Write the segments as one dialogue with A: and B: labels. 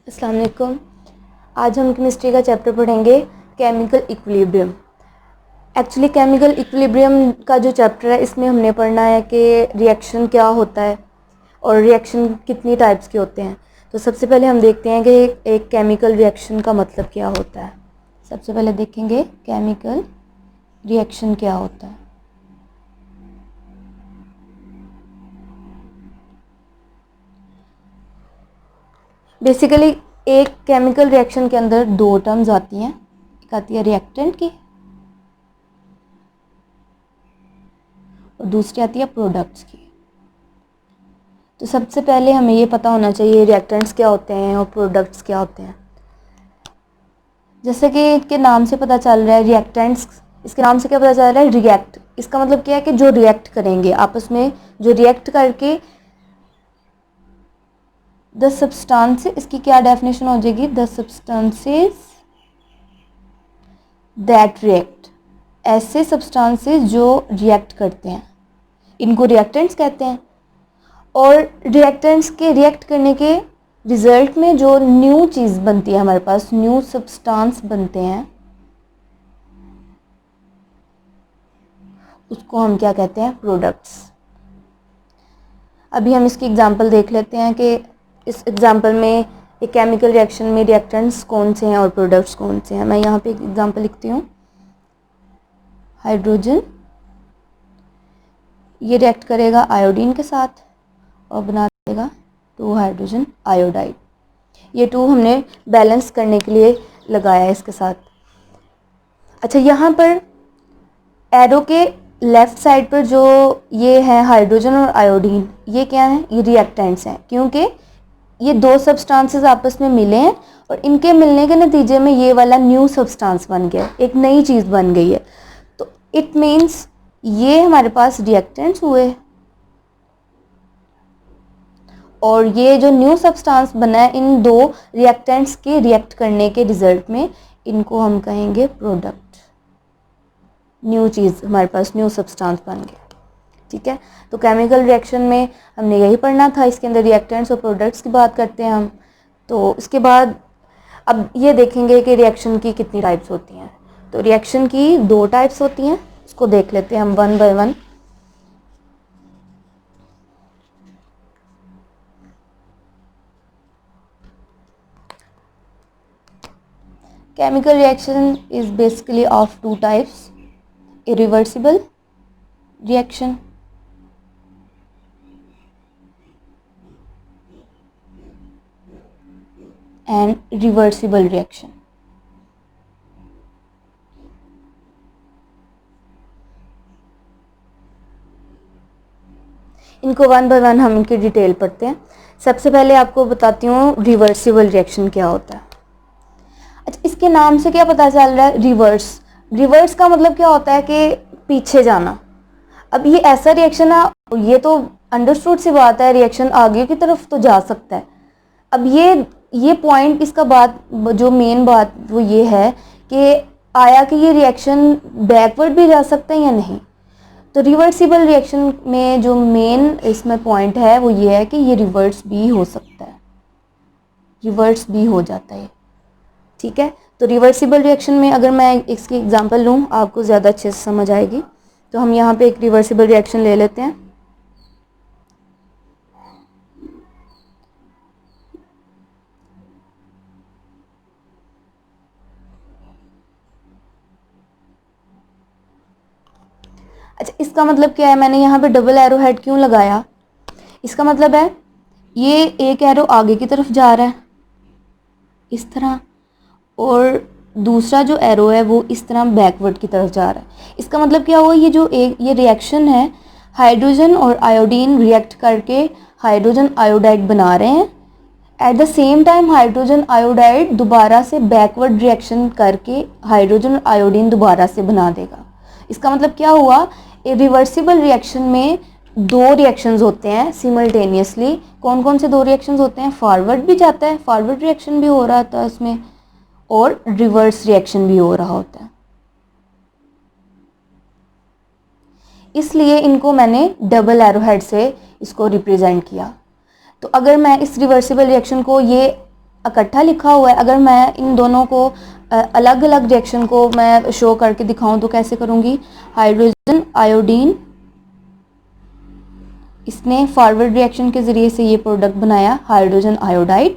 A: अस्सलाम वालेकुम। आज हम केमिस्ट्री का चैप्टर पढ़ेंगे chemical equilibrium. Actually chemical equilibrium का जो चैप्टर है इसमें हमने पढ़ना है कि रिएक्शन क्या होता है और रिएक्शन कितनी टाइप्स के होते हैं। तो सबसे पहले हम देखते हैं कि एक केमिकल रिएक्शन का मतलब क्या होता है। सबसे पहले देखेंगे केमिकल रिएक्शन क्या होता है। बेसिकली एक केमिकल रिएक्शन के अंदर दो टर्म्स आती हैं, एक आती है रिएक्टेंट की और दूसरी आती है प्रोडक्ट्स की। तो सबसे पहले हमें ये पता होना चाहिए रिएक्टेंट्स क्या होते हैं और प्रोडक्ट्स क्या होते हैं। जैसे कि इसके नाम से पता चल रहा है रिएक्टेंट्स, इसके नाम से क्या पता चल रहा है रिएक्ट। इसका मतलब क्या है कि जो रिएक्ट करेंगे आपस में, जो रिएक्ट करके द सब्सटेंसेस, इसकी क्या डेफिनेशन हो जाएगी, द सब्सटेंसेस दैट रिएक्ट, ऐसे सब्सटेंसेस जो रिएक्ट करते हैं इनको रिएक्टेंट्स कहते हैं। और रिएक्टेंट्स के रिएक्ट करने के रिजल्ट में जो न्यू चीज़ बनती है, हमारे पास न्यू सब्सटेंस बनते हैं, उसको हम क्या कहते हैं, प्रोडक्ट्स। अभी हम इसकी एग्जांपल देख लेते हैं कि इस एग्जांपल में एक केमिकल रिएक्शन में रिएक्टेंट्स कौन से हैं और प्रोडक्ट्स कौन से हैं। मैं यहाँ पे एक एग्जांपल लिखती हूँ। हाइड्रोजन ये रिएक्ट करेगा आयोडीन के साथ और बना देगा 2 हाइड्रोजन आयोडाइड। ये 2 हमने बैलेंस करने के लिए लगाया है इसके साथ। अच्छा, यहाँ पर एरो के लेफ़्ट साइड पर जो ये है हाइड्रोजन और आयोडीन, ये क्या है, ये रिएक्टेंट्स हैं, क्योंकि ये 2 सब्सटेंसेस आपस में मिले हैं और इनके मिलने के नतीजे में ये वाला न्यू सब्सटेंस बन गया, एक नई चीज़ बन गई है। तो इट मीन्स ये हमारे पास रिएक्टेंट्स हुए और ये जो न्यू सब्सटेंस बना है इन 2 रिएक्टेंट्स के रिएक्ट करने के रिजल्ट में, इनको हम कहेंगे प्रोडक्ट। न्यू चीज़ हमारे पास, न्यू सब्सटेंस बन गया। ठीक है, तो केमिकल रिएक्शन में हमने यही पढ़ना था। इसके अंदर रिएक्टेंट्स और प्रोडक्ट्स की बात करते हैं हम। तो इसके बाद अब ये देखेंगे कि रिएक्शन की कितनी टाइप्स होती हैं। तो रिएक्शन की 2 टाइप्स होती हैं, इसको देख लेते हैं हम one by one. Chemical reaction is basically of 2 types: irreversible reaction and reversible reaction. इनको वन बाय वन हम इनकी डिटेल पढ़ते हैं। सबसे पहले आपको बताती हूँ रिवर्सिबल रिएक्शन क्या होता है। अच्छा, इसके नाम से क्या पता चल रहा है, रिवर्स। रिवर्स का मतलब क्या होता है कि पीछे जाना। अब ये ऐसा रिएक्शन है, ये तो अंडरस्टूड सी बात है, रिएक्शन आगे की तरफ तो जा सकता है। अब ये पॉइंट, इसका बात, जो मेन बात वो ये है कि आया कि ये रिएक्शन बैकवर्ड भी जा सकता है या नहीं। तो रिवर्सिबल रिएक्शन में जो मेन इसमें पॉइंट है वो ये है कि ये रिवर्स भी हो सकता है, रिवर्स भी हो जाता है। ठीक है, तो रिवर्सिबल रिएक्शन में अगर मैं इसकी एग्जांपल लूँ आपको ज़्यादा अच्छे से समझ आएगी। तो हम यहाँ पे एक रिवर्सिबल रिएक्शन ले लेते हैं। अच्छा, इसका मतलब क्या है, मैंने यहाँ पे डबल एरो हेड क्यों लगाया, इसका मतलब है ये एक एरो आगे की तरफ जा रहा है इस तरह, और दूसरा जो एरो है वो इस तरह बैकवर्ड की तरफ जा रहा है। इसका मतलब क्या हुआ, ये जो ये रिएक्शन है, हाइड्रोजन और आयोडीन रिएक्ट करके हाइड्रोजन आयोडाइड बना रहे हैं। At the same time hydrogen iodide दोबारा से बैकवर्ड रिएक्शन करके हाइड्रोजन आयोडीन दोबारा से बना देगा। इसका मतलब क्या हुआ, रिवर्सिबल रिएक्शन में 2 रिएक्शंस होते हैं सिमल्टेनियसली। कौन कौन से 2 रिएक्शंस होते हैं, फॉरवर्ड भी जाता है, फॉरवर्ड रिएक्शन भी हो रहा था इसमें, और रिवर्स रिएक्शन भी हो रहा होता है। इसलिए इनको मैंने डबल एरो हेड से इसको रिप्रेजेंट किया। तो अगर मैं इस रिवर्सिबल रिएक्शन को, ये इकट्ठा लिखा हुआ है, अगर मैं इन दोनों को अलग अलग रिएक्शन को मैं शो करके दिखाऊं तो कैसे करूंगी? हाइड्रोजन आयोडीन, इसने फॉरवर्ड रिएक्शन के ज़रिए से ये प्रोडक्ट बनाया हाइड्रोजन आयोडाइड।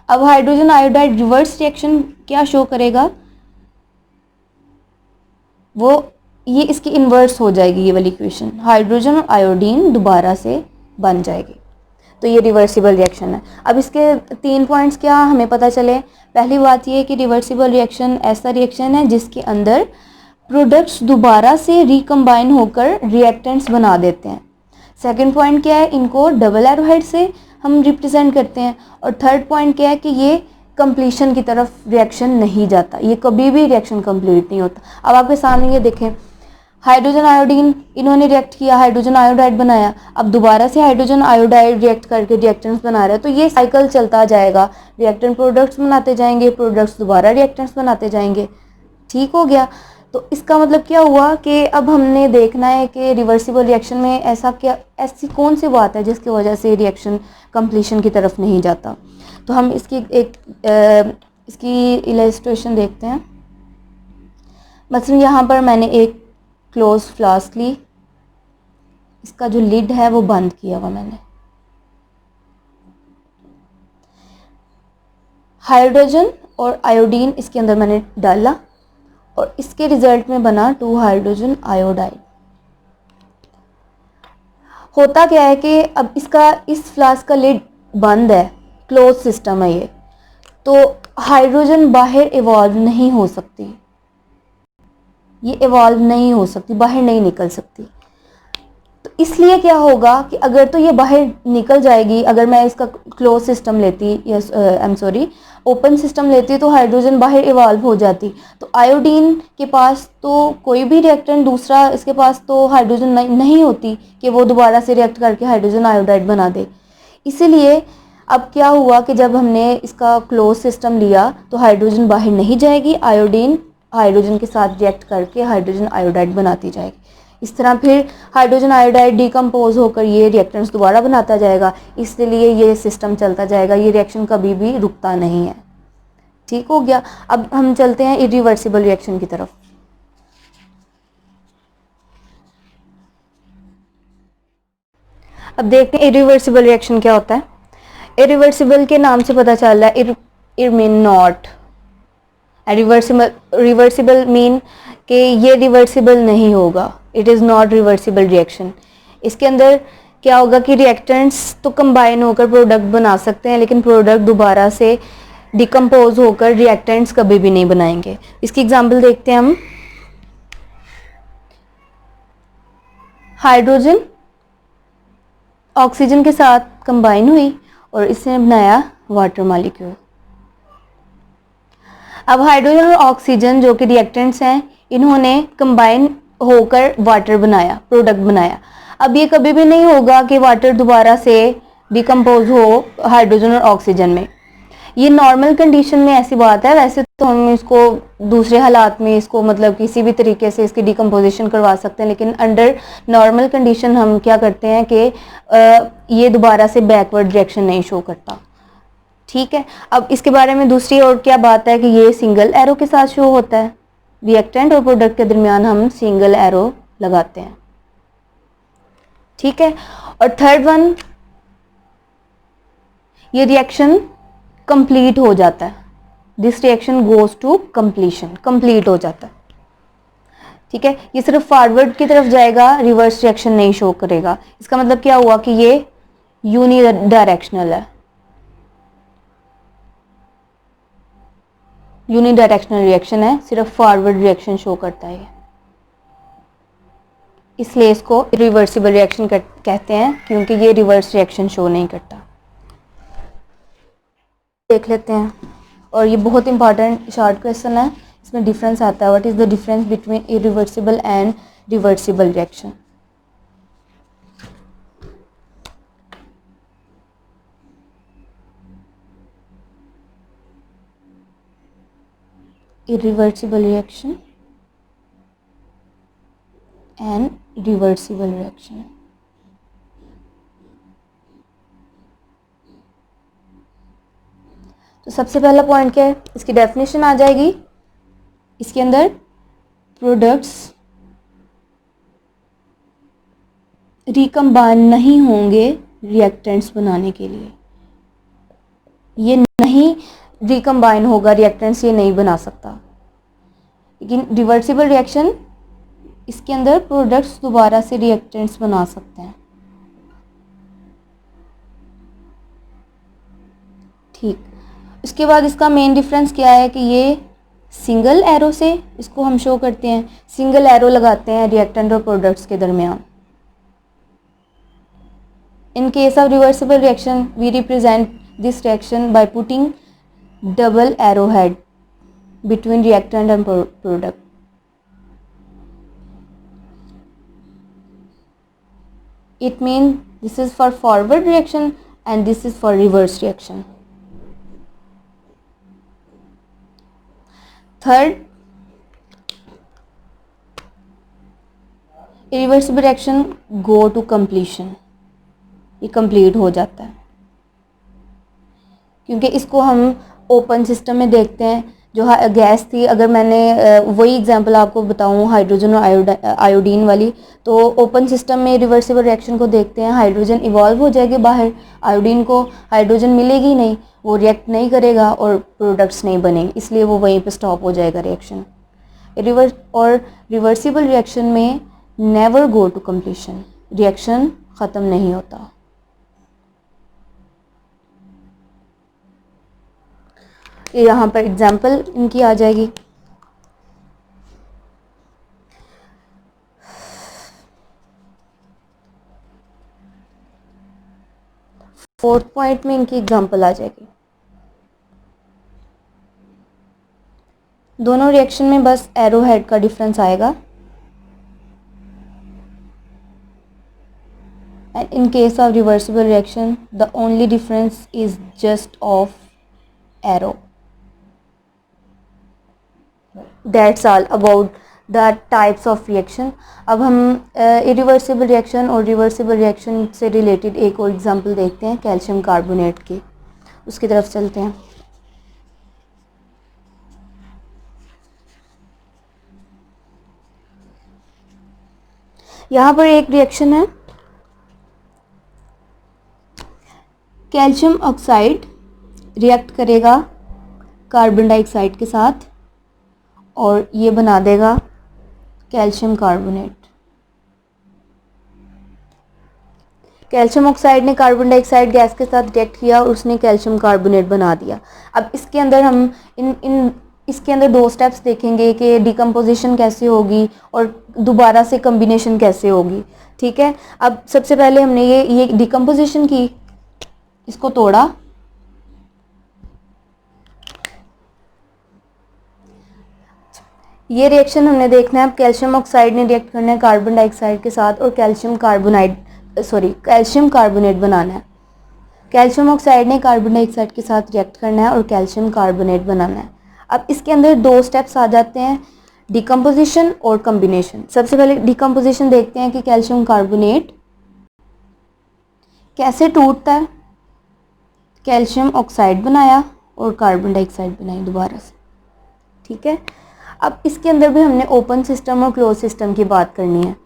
A: अब हाइड्रोजन आयोडाइड रिवर्स रिएक्शन क्या शो करेगा? वो ये इसकी इन्वर्स हो जाएगी, ये वाली इक्वेशन, हाइड्रोजन और आयोडीन दोबारा से बन जाएगी। तो ये रिवर्सिबल रिएक्शन है। अब इसके 3 पॉइंट्स क्या हमें पता चले? पहली बात ये कि रिवर्सिबल रिएक्शन ऐसा रिएक्शन है जिसके अंदर प्रोडक्ट्स दोबारा से रिकम्बाइन होकर रिएक्टेंट्स बना देते हैं। सेकंड पॉइंट क्या है? इनको डबल एरोहाइड से हम रिप्रेजेंट करते हैं। और थर्ड पॉइंट क्या है कि ये कंप्लीशन की तरफ रिएक्शन नहीं जाता, ये कभी भी रिएक्शन कंप्लीट नहीं होता। अब आपके सामने ये देखें, हाइड्रोजन आयोडीन इन्होंने रिएक्ट किया, हाइड्रोजन आयोडाइड बनाया, अब दोबारा से हाइड्रोजन आयोडाइड रिएक्ट करके रिएक्टेंट्स बना रहे हैं, तो ये साइकिल चलता जाएगा, रिएक्टेंट प्रोडक्ट्स बनाते जाएंगे, प्रोडक्ट्स दोबारा रिएक्टेंट्स बनाते जाएंगे। ठीक हो गया? तो इसका मतलब क्या हुआ कि अब हमने देखना है कि रिवर्सिबल रिएक्शन में ऐसा क्या, ऐसी कौन सी बात है जिसकी वजह से रिएक्शन कंप्लीशन की तरफ नहीं जाता। तो हम इसकी इलस्ट्रेशन देखते हैं। मतलब यहाँ पर मैंने एक क्लोज फ्लास्क ली, इसका जो लिड है वो बंद किया हुआ मैंने, हाइड्रोजन और आयोडीन इसके अंदर मैंने डाला और इसके रिजल्ट में बना 2 हाइड्रोजन आयोडाइड। होता क्या है कि अब इस फ्लास्क का लिड बंद है, क्लोज सिस्टम है ये, तो हाइड्रोजन बाहर इवॉल्व नहीं हो सकती, ये इवॉल्व नहीं हो सकती, बाहर नहीं निकल सकती। तो इसलिए क्या होगा कि अगर तो ये बाहर निकल जाएगी, अगर मैं इसका क्लोज सिस्टम लेती या ओपन सिस्टम लेती तो हाइड्रोजन बाहर इवॉल्व हो जाती, तो आयोडीन के पास तो कोई भी रिएक्टेंट दूसरा, इसके पास तो हाइड्रोजन नहीं होती कि वो दोबारा से रिएक्ट करके हाइड्रोजन आयोडाइड बना दे। इसीलिए अब क्या हुआ कि जब हमने इसका क्लोज सिस्टम लिया तो हाइड्रोजन बाहर नहीं जाएगी, आयोडीन हाइड्रोजन के साथ रिएक्ट करके हाइड्रोजन आयोडाइड बनाती जाएगी। इस तरह फिर हाइड्रोजन आयोडाइड डिकम्पोज होकर ये रिएक्टेंट्स दोबारा बनाता जाएगा, इसलिए ये सिस्टम चलता जाएगा, ये रिएक्शन कभी भी रुकता नहीं है। ठीक हो गया? अब हम चलते हैं इरिवर्सिबल रिएक्शन की तरफ। अब देखते हैं इरिवर्सिबल रिएक्शन क्या होता है। इरिवर्सिबल के नाम से पता चल रहा है, it mean not. Reversible mean कि ये रिवर्सिबल नहीं होगा, it is not reversible reaction. इसके अंदर क्या होगा कि रिएक्टेंट्स तो कंबाइन होकर प्रोडक्ट बना सकते हैं, लेकिन प्रोडक्ट दोबारा से डिकम्पोज होकर रिएक्टेंट्स कभी भी नहीं बनाएंगे। इसकी एग्जांपल देखते हैं हम। हाइड्रोजन ऑक्सीजन के साथ कंबाइन हुई और इसने बनाया वाटर मॉलिक्यूल। अब हाइड्रोजन और ऑक्सीजन जो कि रिएक्टेंट्स हैं, इन्होंने कंबाइन होकर वाटर बनाया, प्रोडक्ट बनाया। अब ये कभी भी नहीं होगा कि वाटर दोबारा से डिकम्पोज हो हाइड्रोजन और ऑक्सीजन में। ये नॉर्मल कंडीशन में ऐसी बात है, वैसे तो हम इसको दूसरे हालात में इसको मतलब किसी भी तरीके से इसकी डिकम्पोजिशन करवा सकते हैं, लेकिन अंडर नॉर्मल कंडीशन हम क्या करते हैं कि ये दोबारा से बैकवर्ड रिएक्शन नहीं शो करता। ठीक है? अब इसके बारे में दूसरी और क्या बात है कि ये सिंगल एरो के साथ शो होता है, रिएक्टेंट और प्रोडक्ट के दरमियान हम सिंगल एरो लगाते हैं। ठीक है? और थर्ड वन, ये रिएक्शन कंप्लीट हो जाता है, this reaction goes to completion, complete हो जाता है। ठीक है? ये सिर्फ फॉरवर्ड की तरफ जाएगा, रिवर्स रिएक्शन नहीं शो करेगा। इसका मतलब क्या हुआ कि ये यूनिडायरेक्शनल है, यूनिडायरेक्शनल रिएक्शन है, सिर्फ फॉरवर्ड रिएक्शन शो करता है, इसलिए इसको रिवर्सिबल रिएक्शन कहते हैं, क्योंकि ये रिवर्स रिएक्शन शो नहीं करता। देख लेते हैं, और ये बहुत इंपॉर्टेंट शॉर्ट क्वेश्चन है, इसमें डिफरेंस आता है। What is the difference between irreversible and reversible reaction? irreversible reaction and reversible reaction. तो तो सबसे पहला पॉइंट क्या है, इसकी डेफिनेशन आ जाएगी। इसके अंदर प्रोडक्ट्स रिकम्बाइन नहीं होंगे रिएक्टेंट्स बनाने के लिए, ये नहीं रिकम्बाइन होगा रिएक्टेंट्स, ये नहीं बना सकता। लेकिन रिवर्सिबल रिएक्शन, इसके अंदर प्रोडक्ट्स दोबारा से रिएक्टेंट्स बना सकते हैं। ठीक, इसके बाद इसका मेन डिफरेंस क्या है कि ये सिंगल एरो से इसको हम शो करते हैं, सिंगल एरो लगाते हैं रिएक्टेंट और प्रोडक्ट्स के दरमियान। In case of reversible reaction we represent this reaction by putting double arrow head between reactant and product. It means this is for forward reaction and this is for reverse reaction. Third, irreversible reaction go to completion, ये complete हो जाता है, क्योंकि इसको हम open system में देखते हैं। जो गैस थी, अगर मैंने वही एग्जांपल आपको बताऊं हाइड्रोजन और आयोडीन वाली, तो ओपन सिस्टम में रिवर्सिबल रिएक्शन को देखते हैं, हाइड्रोजन इवॉल्व हो जाएगी बाहर, आयोडीन को हाइड्रोजन मिलेगी नहीं, वो रिएक्ट नहीं करेगा और प्रोडक्ट्स नहीं बनेंगे, इसलिए वो वहीं पे स्टॉप हो जाएगा रिएक्शन। रिवर्सिबल रिएक्शन में never go to completion, reaction ख़त्म नहीं होता। यहाँ पर एग्जाम्पल इनकी आ जाएगी। फोर्थ पॉइंट में इनकी एग्जाम्पल आ जाएगी। दोनों रिएक्शन में बस एरो हेड का डिफरेंस आएगा। And in case of reversible reaction the only difference is just of arrow. That's all about the types of reaction। अब हम irreversible reaction और reversible reaction से रिलेटेड एक और एग्जांपल देखते हैं कैल्शियम कार्बोनेट की, उसकी तरफ चलते हैं। यहाँ पर एक रिएक्शन है, कैल्शियम ऑक्साइड रिएक्ट करेगा कार्बन डाइऑक्साइड के साथ और ये बना देगा कैल्शियम कार्बोनेट। कैल्शियम ऑक्साइड ने कार्बन डाइऑक्साइड गैस के साथ रिएक्ट किया और उसने कैल्शियम कार्बोनेट बना दिया। अब इसके अंदर हम इसके अंदर दो स्टेप्स देखेंगे कि डिकम्पोजिशन कैसे होगी और दोबारा से कम्बिनेशन कैसे होगी। ठीक है, अब सबसे पहले हमने ये डिकम्पोजिशन की, इसको तोड़ा, ये रिएक्शन हमने देखना है। अब कैल्शियम ऑक्साइड ने रिएक्ट करना है कार्बन डाइऑक्साइड के साथ और कैल्शियम कार्बोनेट बनाना है। कैल्शियम ऑक्साइड ने कार्बन डाइऑक्साइड के साथ रिएक्ट करना है और कैल्शियम कार्बोनेट बनाना है। अब इसके अंदर दो स्टेप्स आ जाते हैं, डिकम्पोजिशन और कम्बिनेशन। सबसे पहले डिकम्पोजिशन देखते हैं कि कैल्शियम कार्बोनेट कैसे टूटता है। कैल्शियम ऑक्साइड बनाया और कार्बन डाइऑक्साइड बनाई दोबारा से। ठीक है, अब इसके अंदर भी हमने ओपन सिस्टम और क्लोज सिस्टम की बात करनी है।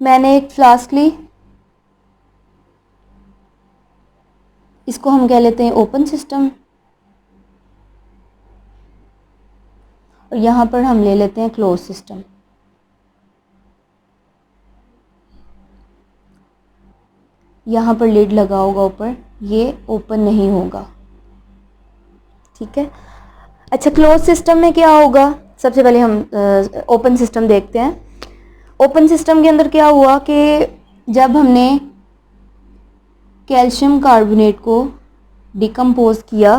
A: मैंने एक फ्लास्क ली, इसको हम कह लेते हैं ओपन सिस्टम, और यहाँ पर हम ले लेते हैं क्लोज सिस्टम। यहाँ पर लिड लगा होगा ऊपर, ये ओपन नहीं होगा। ठीक है, अच्छा क्लोज सिस्टम में क्या होगा, सबसे पहले हम ओपन सिस्टम देखते हैं। ओपन सिस्टम के अंदर क्या हुआ कि जब हमने कैल्शियम कार्बोनेट को डिकम्पोज किया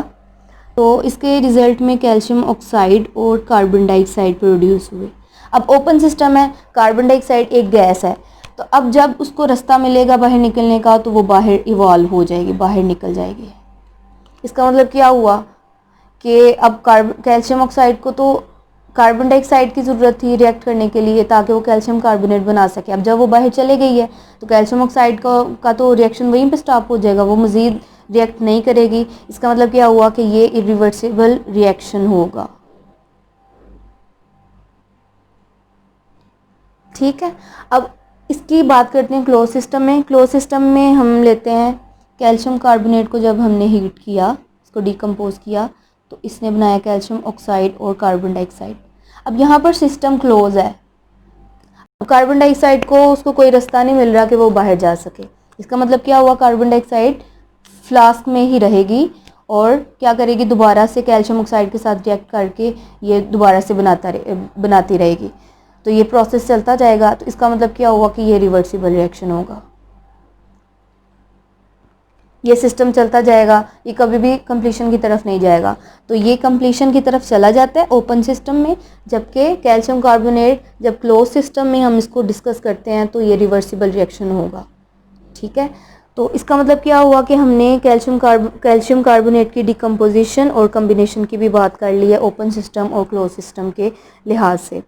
A: तो इसके रिज़ल्ट में कैल्शियम ऑक्साइड और कार्बन डाइऑक्साइड प्रोड्यूस हुए। अब ओपन सिस्टम है, कार्बन डाइऑक्साइड एक गैस है, तो अब जब उसको रास्ता मिलेगा बाहर निकलने का तो वो बाहर इवॉल्व हो जाएगी, बाहर निकल जाएगी। इसका मतलब क्या हुआ कि अब कैल्शियम ऑक्साइड को तो कार्बन डाइऑक्साइड की ज़रूरत थी रिएक्ट करने के लिए ताकि वो कैल्शियम कार्बोनेट बना सके। अब जब वो बाहर चले गई है तो कैल्शियम ऑक्साइड का तो रिएक्शन वहीं पे स्टॉप हो जाएगा, वो मज़ीद रिएक्ट नहीं करेगी, इसका मतलब क्या हुआ कि ये इरिवर्सिबल रिएक्शन होगा। ठीक है, अब इसकी बात करते हैं क्लोज सिस्टम में। क्लोज सिस्टम में हम लेते हैं कैल्शियम कार्बोनेट को, जब हमने हीट किया, इसको डिकम्पोज किया, तो इसने बनाया कैल्शियम ऑक्साइड और कार्बन डाइऑक्साइड। अब यहाँ पर सिस्टम क्लोज है, कार्बन डाइऑक्साइड को उसको कोई रास्ता नहीं मिल रहा कि वो बाहर जा सके। इसका मतलब क्या हुआ, कार्बन डाइऑक्साइड फ्लास्क में ही रहेगी और क्या करेगी, दोबारा से कैल्शियम ऑक्साइड के साथ रिएक्ट करके ये दोबारा से बनाती रहेगी। तो ये प्रोसेस चलता जाएगा। तो इसका मतलब क्या हुआ कि ये रिवर्सिबल रिएक्शन होगा। ये सिस्टम चलता जाएगा, ये कभी भी कंप्लीशन की तरफ नहीं जाएगा। तो ये कंप्लीशन की तरफ चला जाता है ओपन सिस्टम में, जबकि कैल्शियम कार्बोनेट जब क्लोज सिस्टम में हम इसको डिस्कस करते हैं तो ये रिवर्सिबल रिएक्शन होगा। ठीक है, तो इसका मतलब क्या हुआ कि हमने कैल्शियम कार्बोनेट की डिकम्पोजिशन और कम्बिनेशन की भी बात कर ली है ओपन सिस्टम और क्लोज सिस्टम के लिहाज से।